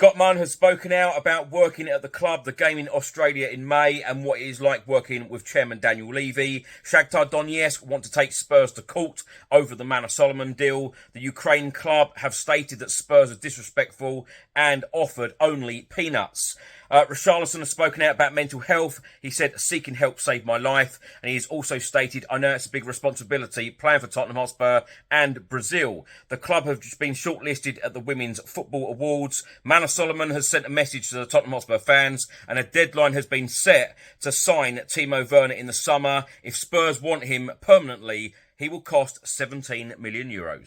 Scott Munn has spoken out about working at the club, the game in Australia in May, and what it is like working with Chairman Daniel Levy. Shakhtar Donetsk want to take Spurs to court over the Manor Solomon deal. The Ukraine club have stated that Spurs are disrespectful and offered only peanuts. Richarlison has spoken out about mental health. He said, seeking help saved my life. And he has also stated, I know it's a big responsibility playing for Tottenham Hotspur and Brazil. The club have just been shortlisted at the Women's Football Awards. Manor Solomon has sent a message to the Tottenham Hotspur fans, and a deadline has been set to sign Timo Werner in the summer. If Spurs want him permanently, he will cost €17 million.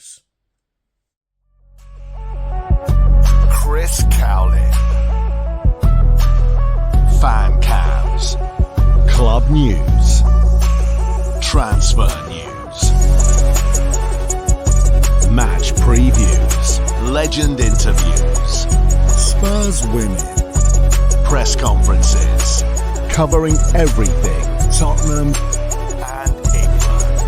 Chris Cowlin. Fan cams, club news, transfer news, match previews, legend interviews, Spurs women, press conferences, covering everything Tottenham and England.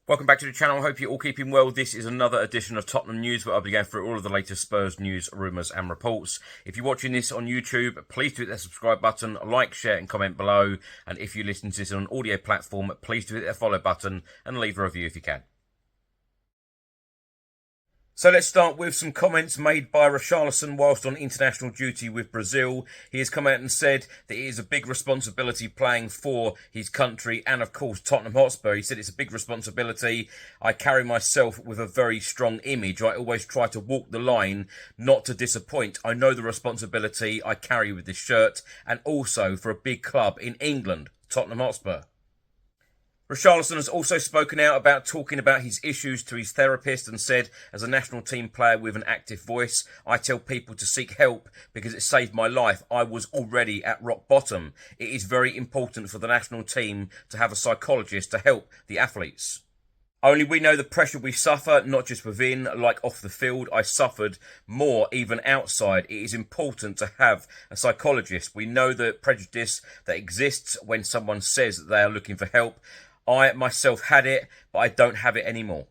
Welcome back to the channel. I hope you're all keeping well. This is another edition of Tottenham News, where I'll be going through all of the latest Spurs news, rumours and reports. If you're watching this on YouTube, please do hit that subscribe button, like, share and comment below. And if you listen to this on an audio platform, please do hit that follow button and leave a review if you can. So let's start with some comments made by Richarlison whilst on international duty with Brazil. He has come out and said that it is a big responsibility playing for his country and, of course, Tottenham Hotspur. He said it's a big responsibility. I carry myself with a very strong image. I always try to walk the line, not to disappoint. I know the responsibility I carry with this shirt, and also for a big club in England, Tottenham Hotspur. Richarlison has also spoken out about talking about his issues to his therapist and said, as a national team player with an active voice, I tell people to seek help because it saved my life. I was already at rock bottom. It is very important for the national team to have a psychologist to help the athletes. Only we know the pressure we suffer, not just within, like off the field. I suffered more even outside. It is important to have a psychologist. We know the prejudice that exists when someone says that they are looking for help. I myself had it, but I don't have it anymore.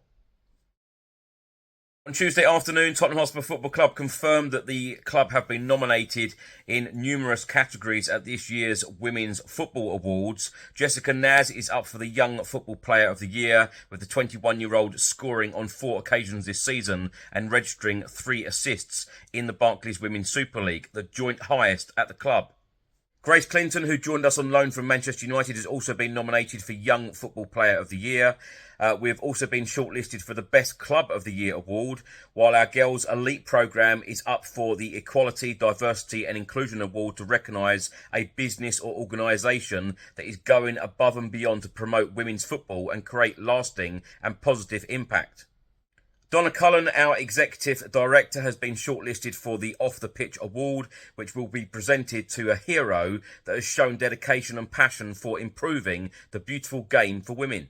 On Tuesday afternoon, Tottenham Hotspur Football Club confirmed that the club have been nominated in numerous categories at this year's Women's Football Awards. Jessica Naz is up for the Young Football Player of the Year, with the 21-year-old scoring on 4 occasions this season and registering 3 assists in the Barclays Women's Super League, the joint highest at the club. Grace Clinton, who joined us on loan from Manchester United, has also been nominated for Young Football Player of the Year. We have also been shortlisted for the Best Club of the Year award, while our Girls Elite programme is up for the Equality, Diversity and Inclusion Award to recognise a business or organisation that is going above and beyond to promote women's football and create lasting and positive impact. Donna Cullen, our Executive Director, has been shortlisted for the Off the Pitch Award, which will be presented to a hero that has shown dedication and passion for improving the beautiful game for women.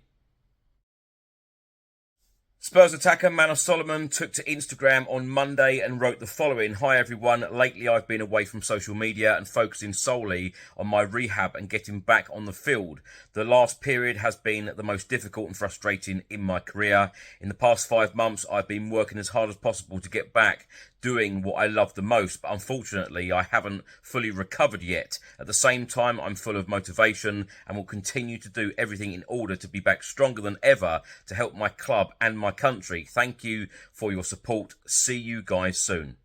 Spurs attacker Manor Solomon took to Instagram on Monday and wrote the following. Hi everyone, lately I've been away from social media and focusing solely on my rehab and getting back on the field. The last period has been the most difficult and frustrating in my career. In the past 5 months I've been working as hard as possible to get back doing what I love the most, but unfortunately I haven't fully recovered yet. At the same time, I'm full of motivation and will continue to do everything in order to be back stronger than ever to help my club and my country. Thank you for your support. See you guys soon.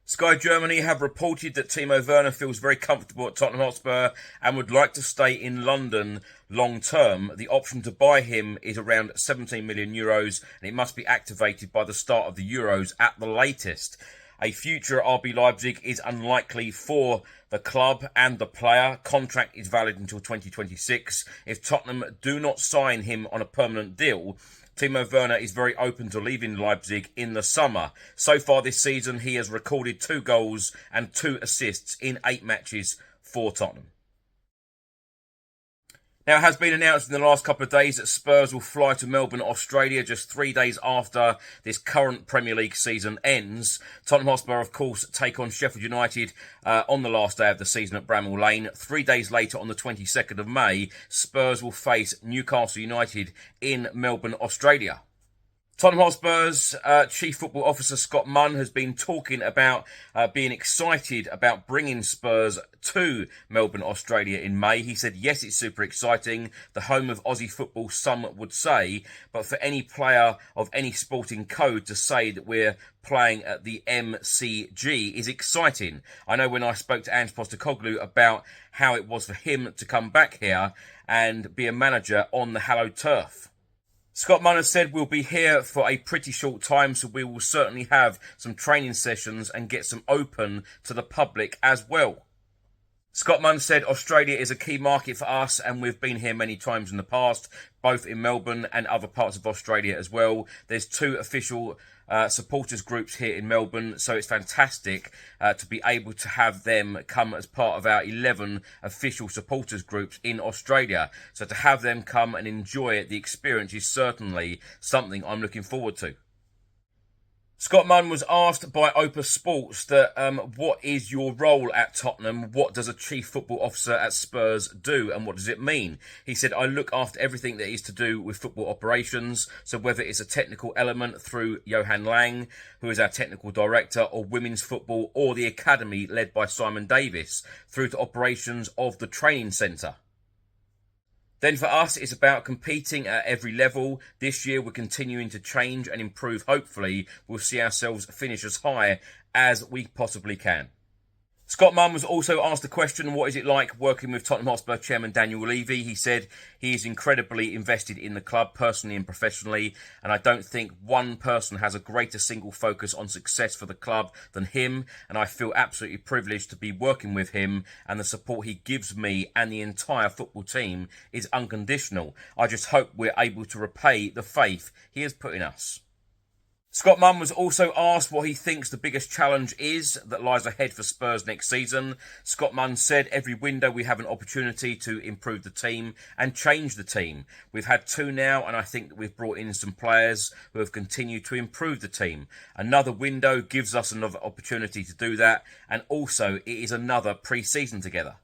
Sky Germany have reported that Timo Werner feels very comfortable at Tottenham Hotspur and would like to stay in London long term. The option to buy him is around €17 million and it must be activated by the start of the Euros at the latest. A future RB Leipzig is unlikely for the club and the player. Contract is valid until 2026. If Tottenham do not sign him on a permanent deal, Timo Werner is very open to leaving Leipzig in the summer. So far this season, he has recorded 2 goals and 2 assists in 8 matches for Tottenham. Now, it has been announced in the last couple of days that Spurs will fly to Melbourne, Australia, just 3 days after this current Premier League season ends. Tottenham Hotspur, of course, take on Sheffield United on the last day of the season at Bramall Lane. 3 days later, on the 22nd of May, Spurs will face Newcastle United in Melbourne, Australia. Tottenham Hotspur's Chief Football Officer Scott Munn has been talking about being excited about bringing Spurs to Melbourne, Australia in May. He said, yes, it's super exciting, the home of Aussie football, some would say, but for any player of any sporting code to say that we're playing at the MCG is exciting. I know when I spoke to Ange PostCOGU about how it was for him to come back here and be a manager on the hallowed turf. Scott Munn has said we'll be here for a pretty short time, so we will certainly have some training sessions and get some open to the public as well. Scott Munn said Australia is a key market for us and we've been here many times in the past, both in Melbourne and other parts of Australia as well. There's 2 official supporters groups here in Melbourne, so it's fantastic to be able to have them come as part of our 11 official supporters groups in Australia. So to have them come and enjoy the experience is certainly something I'm looking forward to. Scott Munn was asked by Opus Sports that what is your role at Tottenham? What does a chief football officer at Spurs do and what does it mean? He said, I look after everything that is to do with football operations. So whether it's a technical element through Johan Lang, who is our technical director, or women's football, or the academy led by Simon Davis, through to operations of the training centre. Then for us, it's about competing at every level. This year, we're continuing to change and improve. Hopefully, we'll see ourselves finish as high as we possibly can. Scott Munn was also asked the question, what is it like working with Tottenham Hotspur chairman Daniel Levy? He said he is incredibly invested in the club, personally and professionally, and I don't think one person has a greater single focus on success for the club than him, and I feel absolutely privileged to be working with him, and the support he gives me and the entire football team is unconditional. I just hope we're able to repay the faith he has put in us. Scott Munn was also asked what he thinks the biggest challenge is that lies ahead for Spurs next season. Scott Munn said every window we have an opportunity to improve the team and change the team. We've had 2 now and I think that we've brought in some players who have continued to improve the team. Another window gives us another opportunity to do that, and also it is another pre-season together.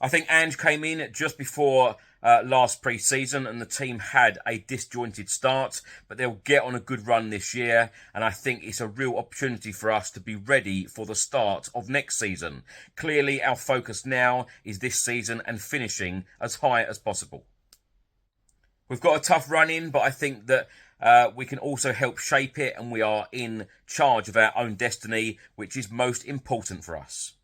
I think Ange came in just before last pre-season and the team had a disjointed start, but they'll get on a good run this year, and I think it's a real opportunity for us to be ready for the start of next season. Clearly, our focus now is this season and finishing as high as possible. We've got a tough run in, but I think that we can also help shape it, and we are in charge of our own destiny, which is most important for us.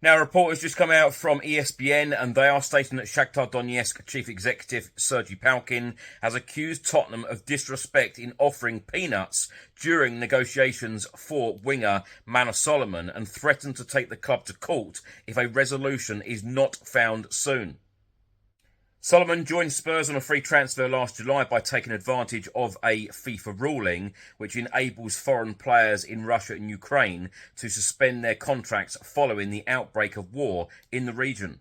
Now, a report has just come out from ESPN, and they are stating that Shakhtar Donetsk chief executive Sergei Palkin has accused Tottenham of disrespect in offering peanuts during negotiations for winger Manor Solomon, and threatened to take the club to court if a resolution is not found soon. Solomon joined Spurs on a free transfer last July by taking advantage of a FIFA ruling which enables foreign players in Russia and Ukraine to suspend their contracts following the outbreak of war in the region.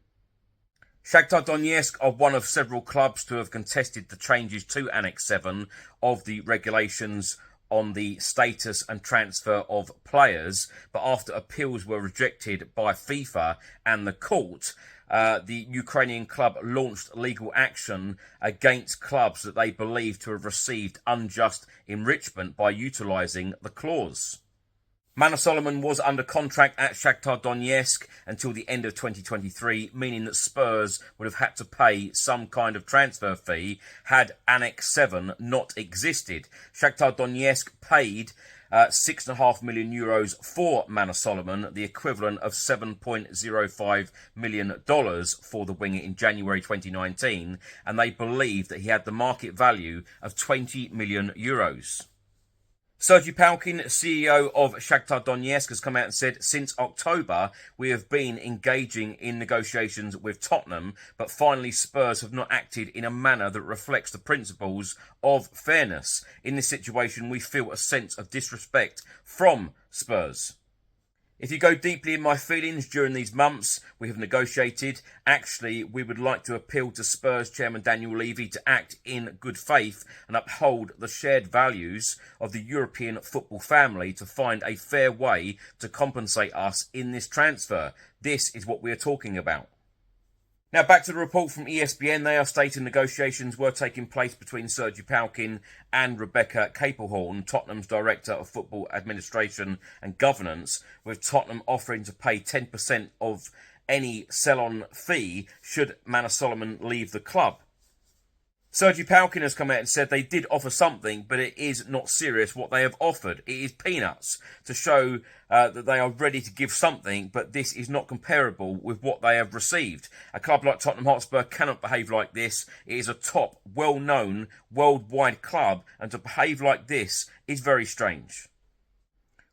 Shakhtar Donetsk are one of several clubs to have contested the changes to Annex 7 of the regulations on the status and transfer of players, but after appeals were rejected by FIFA and the court, the Ukrainian club launched legal action against clubs that they believe to have received unjust enrichment by utilising the clause. Manor Solomon was under contract at Shakhtar Donetsk until the end of 2023, meaning that Spurs would have had to pay some kind of transfer fee had Annex 7 not existed. Shakhtar Donetsk paid €6.5 million for Manor Solomon, the equivalent of $7.05 million for the winger in January 2019, and they believe that he had the market value of €20 million. Sergei Palkin, CEO of Shakhtar Donetsk, has come out and said, since October, we have been engaging in negotiations with Tottenham, but finally Spurs have not acted in a manner that reflects the principles of fairness. In this situation, we feel a sense of disrespect from Spurs. If you go deeply in my feelings during these months we have negotiated, actually we would like to appeal to Spurs chairman Daniel Levy to act in good faith and uphold the shared values of the European football family to find a fair way to compensate us in this transfer. This is what we are talking about. Now back to the report from ESPN. They are stating negotiations were taking place between Sergi Palkin and Rebecca Capelhorn, Tottenham's Director of Football Administration and Governance, with Tottenham offering to pay 10% of any sell-on fee should Manor Solomon leave the club. Sergi Palkin has come out and said they did offer something, but it is not serious what they have offered. It is peanuts to show that they are ready to give something, but this is not comparable with what they have received. A club like Tottenham Hotspur cannot behave like this. It is a top, well-known, worldwide club, and to behave like this is very strange.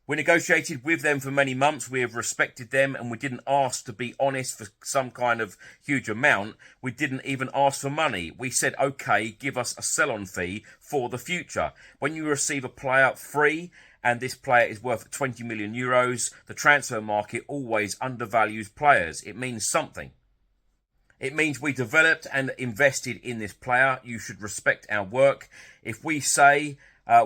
We negotiated with them for many months. We have respected them, and we didn't ask, to be honest, for some kind of huge amount. We didn't even ask for money. We said, okay, give us a sell-on fee for the future. When you receive a player free, and this player is worth 20 million euros, the transfer market always undervalues players. It means something. It means we developed and invested in this player. You should respect our work. If we say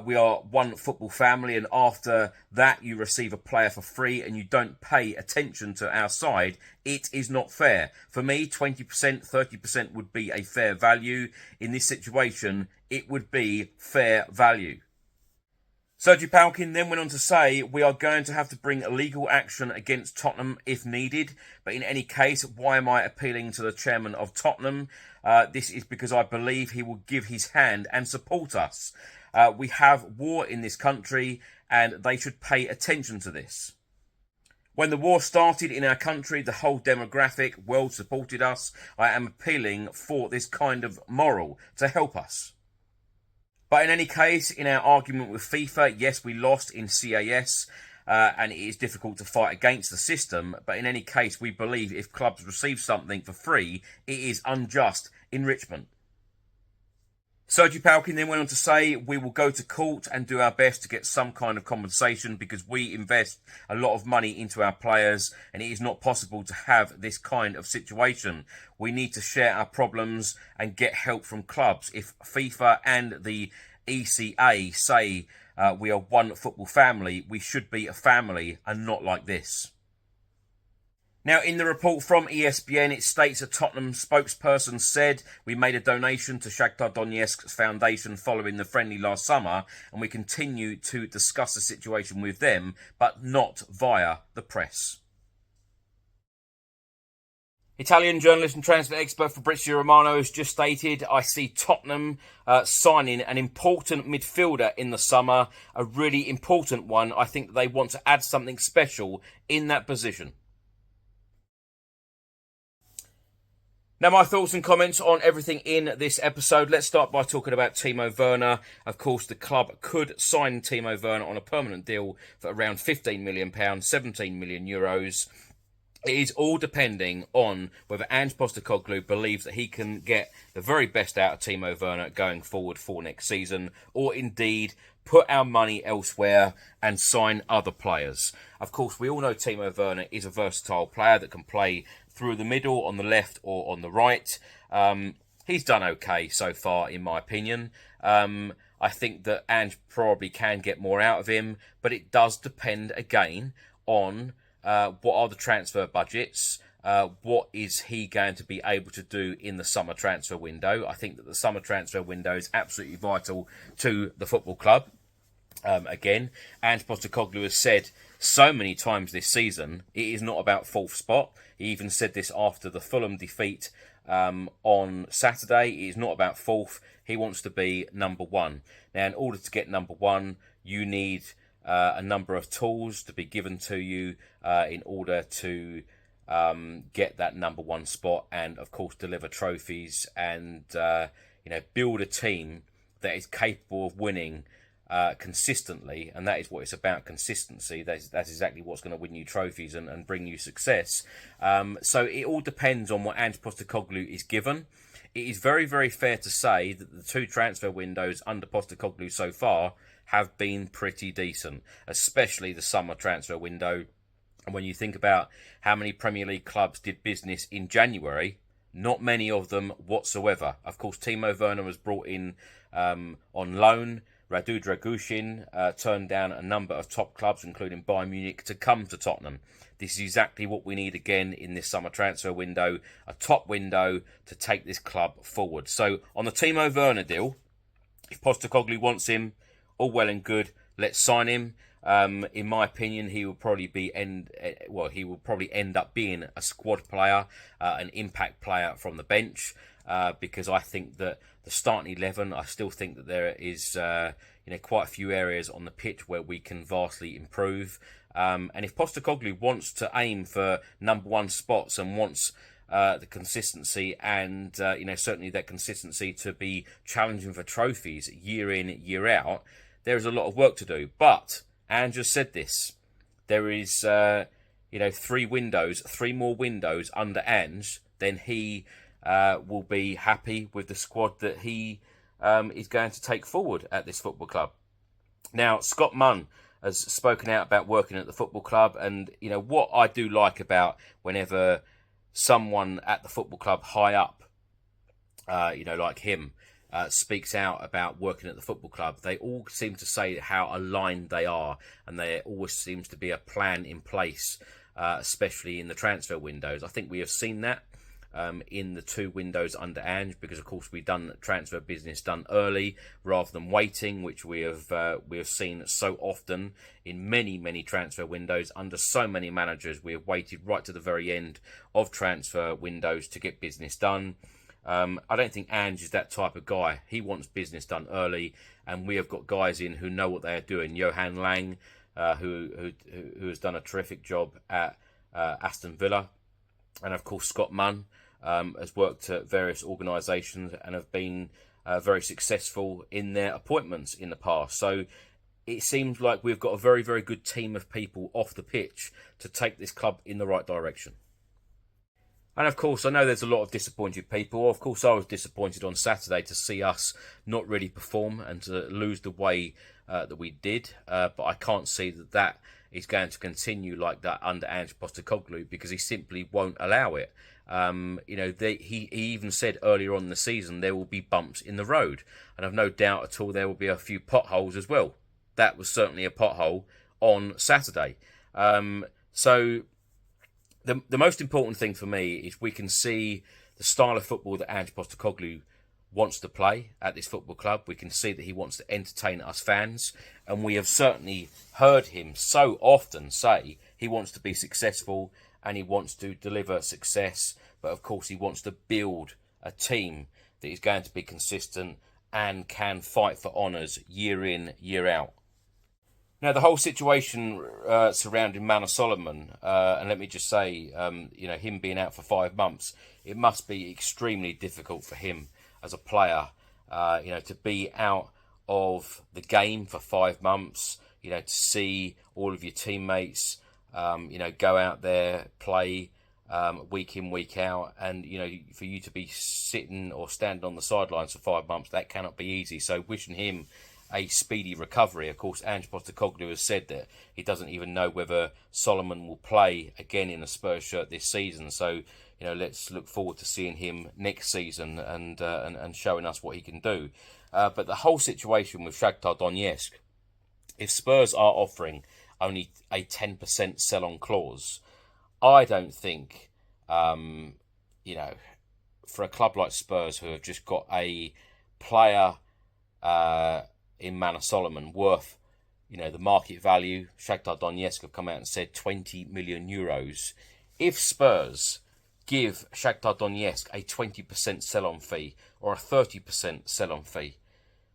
we are one football family, and after that you receive a player for free and you don't pay attention to our side, it is not fair. For me, 20%, 30% would be a fair value. In this situation, it would be fair value. Sergi Palkin then went on to say, we are going to have to bring legal action against Tottenham if needed. But in any case, why am I appealing to the chairman of Tottenham? This is because I believe he will give his hand and support us. We have war in this country, and they should pay attention to this. When the war started in our country, the whole demographic world supported us. I am appealing for this kind of moral to help us. But in any case, in our argument with FIFA, yes, we lost in CAS, and it is difficult to fight against the system. But in any case, we believe if clubs receive something for free, it is unjust enrichment. Sergi Palkin then went on to say, we will go to court and do our best to get some kind of compensation because we invest a lot of money into our players and it is not possible to have this kind of situation. We need to share our problems and get help from clubs. If FIFA and the ECA say we are one football family, we should be a family and not like this. Now, in the report from ESPN, it states a Tottenham spokesperson said, we made a donation to Shakhtar Donetsk's foundation following the friendly last summer, and we continue to discuss the situation with them, but not via the press. Italian journalist and transfer expert Fabrizio Romano has just stated, I see Tottenham signing an important midfielder in the summer, a really important one. I think that they want to add something special in that position. Now, my thoughts and comments on everything in this episode. Let's start by talking about Timo Werner. Of course, the club could sign Timo Werner on a permanent deal for around £15 million, 17 million euros. It is all depending on whether Ange Postecoglou believes that he can get the very best out of Timo Werner going forward for next season, or indeed put our money elsewhere and sign other players. Of course, we all know Timo Werner is a versatile player that can play through the middle, on the left or on the right. He's done okay so far, in my opinion. I think that Ange probably can get more out of him, but it does depend again on what are the transfer budgets. What is he going to be able to do in the summer transfer window? I think that the summer transfer window is absolutely vital to the football club. Again, Ange Postecoglou has said so many times this season, it is not about fourth spot. He even said this after the Fulham defeat on Saturday. It is not about fourth. He wants to be number one. Now, in order to get number one, you need a number of tools to be given to you in order to get that number one spot and, of course, deliver trophies and build a team that is capable of winning consistently, and that is what it's about, consistency. That's exactly what's going to win you trophies and bring you success. So it all depends on what Ange Postecoglou is given. It is very, very fair to say that the two transfer windows under Postecoglou so far have been pretty decent, especially the summer transfer window. And when you think about how many Premier League clubs did business in January, not many of them whatsoever. Of course, Timo Werner was brought in on loan Radu Dragushin turned down a number of top clubs, including Bayern Munich, to come to Tottenham. This is exactly what we need again in this summer transfer window, a top window to take this club forward. So on the Timo Werner deal, if PostCOGU wants him, all well and good, let's sign him. In my opinion, he will probably end up being a squad player, an impact player from the bench, because I think that the starting 11, I still think that there is quite a few areas on the pitch where we can vastly improve. And if PostCOGU wants to aim for number one spots and wants the consistency and certainly that consistency to be challenging for trophies year in, year out, there is a lot of work to do. But Andrew said this: there is 3 more windows under Ange, then he will be happy with the squad that he is going to take forward at this football club. Now, Scott Munn has spoken out about working at the football club, and what I do like about whenever someone at the football club high up, like him, speaks out about working at the football club, they all seem to say how aligned they are, and there always seems to be a plan in place, especially in the transfer windows. I think we have seen that in the 2 windows under Ange, because of course we've done transfer business done early rather than waiting, which we have seen so often in many transfer windows under so many managers. We have waited right to the very end of transfer windows to get business done. I don't think Ange is that type of guy. He wants business done early, and we have got guys in who know what they are doing. Johan Lang, who has done a terrific job at Aston Villa, and of course Scott Munn has worked at various organisations and have been very successful in their appointments in the past. So it seems like we've got a very, very good team of people off the pitch to take this club in the right direction. And of course, I know there's a lot of disappointed people. Of course, I was disappointed on Saturday to see us not really perform and to lose the way that we did. But I can't see that is going to continue like that under Ange Postecoglou, because he simply won't allow it. He even said earlier on in the season there will be bumps in the road, and I've no doubt at all there will be a few potholes as well. That was certainly a pothole on Saturday. So the most important thing for me is we can see the style of football that Ange Postecoglou wants to play at this football club. We can see that he wants to entertain us fans, and we have certainly heard him so often say he wants to be successful and he wants to deliver success, but of course he wants to build a team that is going to be consistent and can fight for honours year in, year out. Now, the whole situation surrounding Manor Solomon, and let me just say, him being out for 5 months, it must be extremely difficult for him as a player, to be out of the game for 5 months, to see all of your teammates, go out there, play week in, week out, and, for you to be sitting or standing on the sidelines for 5 months, that cannot be easy. So wishing him a speedy recovery. Of course, Ange Postecoglou has said that he doesn't even know whether Solomon will play again in a Spurs shirt this season. So, let's look forward to seeing him next season and showing us what he can do. But the whole situation with Shakhtar Donetsk, if Spurs are offering only a 10% sell-on clause, I don't think, for a club like Spurs, who have just got a player in Manor Solomon worth, the market value, Shakhtar Donetsk have come out and said 20 million euros. If Spurs give Shakhtar Donetsk a 20% sell-on fee or a 30% sell-on fee,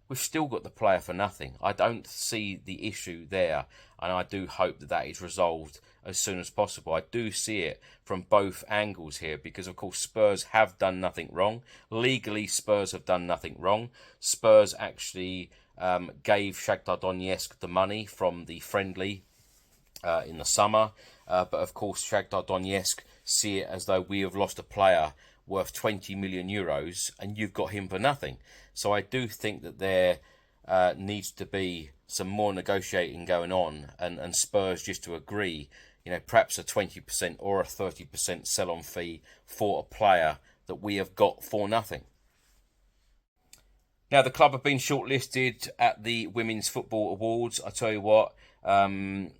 we've still got the player for nothing. I don't see the issue there, and I do hope that is resolved as soon as possible. I do see it from both angles here, because of course Spurs have done nothing wrong. Legally, Spurs have done nothing wrong. Spurs actually gave Shakhtar Donetsk the money from the friendly in the summer, but of course Shakhtar Donetsk see it as though we have lost a player worth 20 million euros and you've got him for nothing. So I do think that there needs to be some more negotiating going on, and Spurs just to agree, perhaps a 20% or a 30% sell-on fee for a player that we have got for nothing. Now, the club have been shortlisted at the Women's Football Awards. I tell you what, of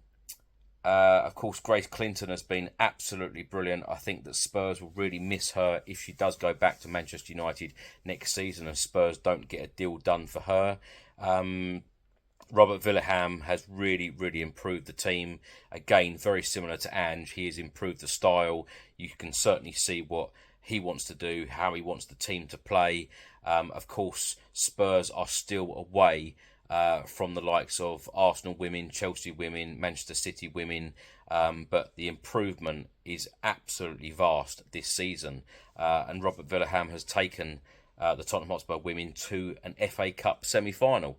course, Grace Clinton has been absolutely brilliant. I think that Spurs will really miss her if she does go back to Manchester United next season and Spurs don't get a deal done for her. Robert Villaham has really, really improved the team. Again, very similar to Ange. He has improved the style. You can certainly see what he wants to do, how he wants the team to play. Of course, Spurs are still away from the likes of Arsenal women, Chelsea women, Manchester City women. But the improvement is absolutely vast this season. And Robert Villaham has taken the Tottenham Hotspur women to an FA Cup semi-final,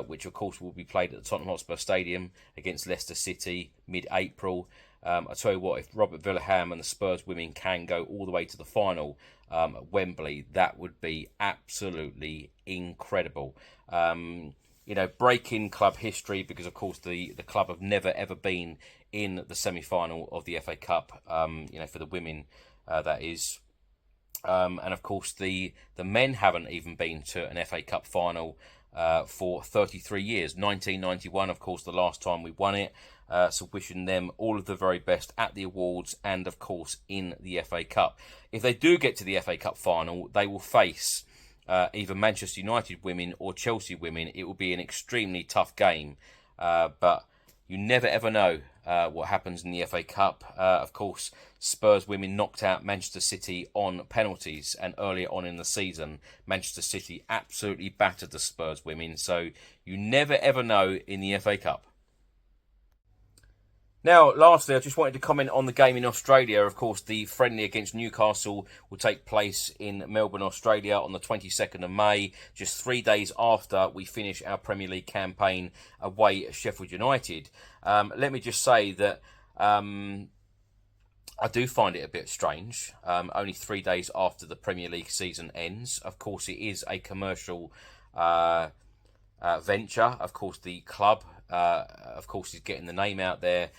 which of course will be played at the Tottenham Hotspur Stadium against Leicester City mid-April. I tell you what, if Robert Villaham and the Spurs women can go all the way to the final at Wembley, that would be absolutely incredible. Breaking club history, because of course the club have never ever been in the semi-final of the FA Cup, for the women, that is. And of course the men haven't even been to an FA Cup final for 33 years. 1991, of course, the last time we won it. So wishing them all of the very best at the awards and, of course, in the FA Cup. If they do get to the FA Cup final, they will face either Manchester United women or Chelsea women. It will be an extremely tough game. But you never ever know what happens in the FA Cup. Of course, Spurs women knocked out Manchester City on penalties, and earlier on in the season, Manchester City absolutely battered the Spurs women. So you never ever know in the FA Cup. Now, lastly, I just wanted to comment on the game in Australia. Of course, the friendly against Newcastle will take place in Melbourne, Australia on the 22nd of May, just 3 days after we finish our Premier League campaign away at Sheffield United. Let me just say that I do find it a bit strange, only 3 days after the Premier League season ends. Of course, it is a commercial venture. Of course, the club, is getting the name out there.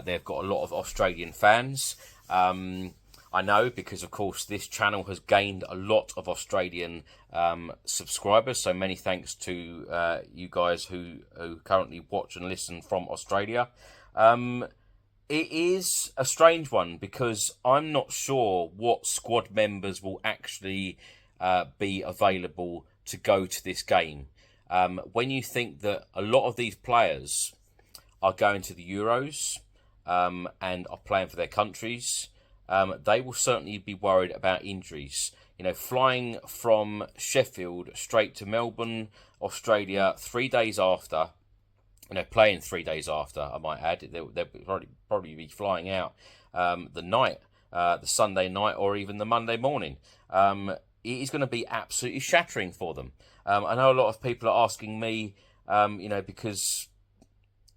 They've got a lot of Australian fans. I know because, of course, this channel has gained a lot of Australian subscribers. So many thanks to you guys who currently watch and listen from Australia. It is a strange one because I'm not sure what squad members will actually be available to go to this game. When you think that a lot of these players are going to the Euros and are playing for their countries, they will certainly be worried about injuries. Flying from Sheffield straight to Melbourne, Australia, 3 days after, playing 3 days after, I might add, they'll probably be flying out the Sunday night or even the Monday morning. It is going to be absolutely shattering for them. I know a lot of people are asking me, because,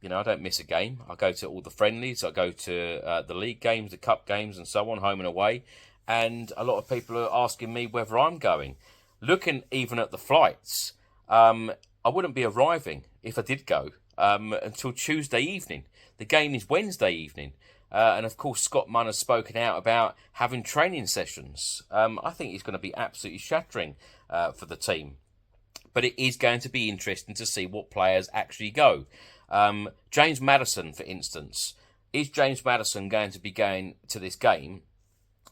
I don't miss a game. I go to all the friendlies. I go to the league games, the cup games and so on, home and away. And a lot of people are asking me whether I'm going. Looking even at the flights, I wouldn't be arriving if I did go until Tuesday evening. The game is Wednesday evening. And of course, Scott Munn has spoken out about having training sessions. I think it's going to be absolutely shattering for the team. But it is going to be interesting to see what players actually go. James Maddison, for instance. Is James Maddison going to be going to this game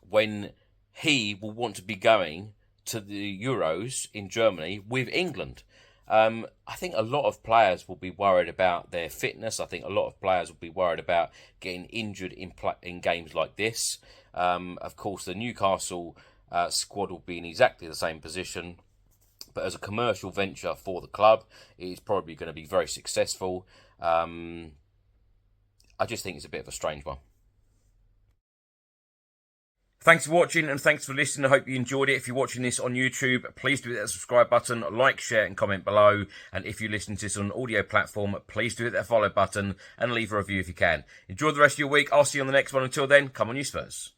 when he will want to be going to the Euros in Germany with England? I think a lot of players will be worried about their fitness. I think a lot of players will be worried about getting injured in games like this. Of course, the Newcastle squad will be in exactly the same position. But as a commercial venture for the club, it is probably going to be very successful. I just think it's a bit of a strange one. Thanks for watching and thanks for listening. I hope you enjoyed it. If you're watching this on YouTube, please do hit that subscribe button, like, share and comment below. And if you listen to this on an audio platform, please do hit that follow button and leave a review if you can. Enjoy the rest of your week. I'll see you on the next one. Until then, come on you Spurs.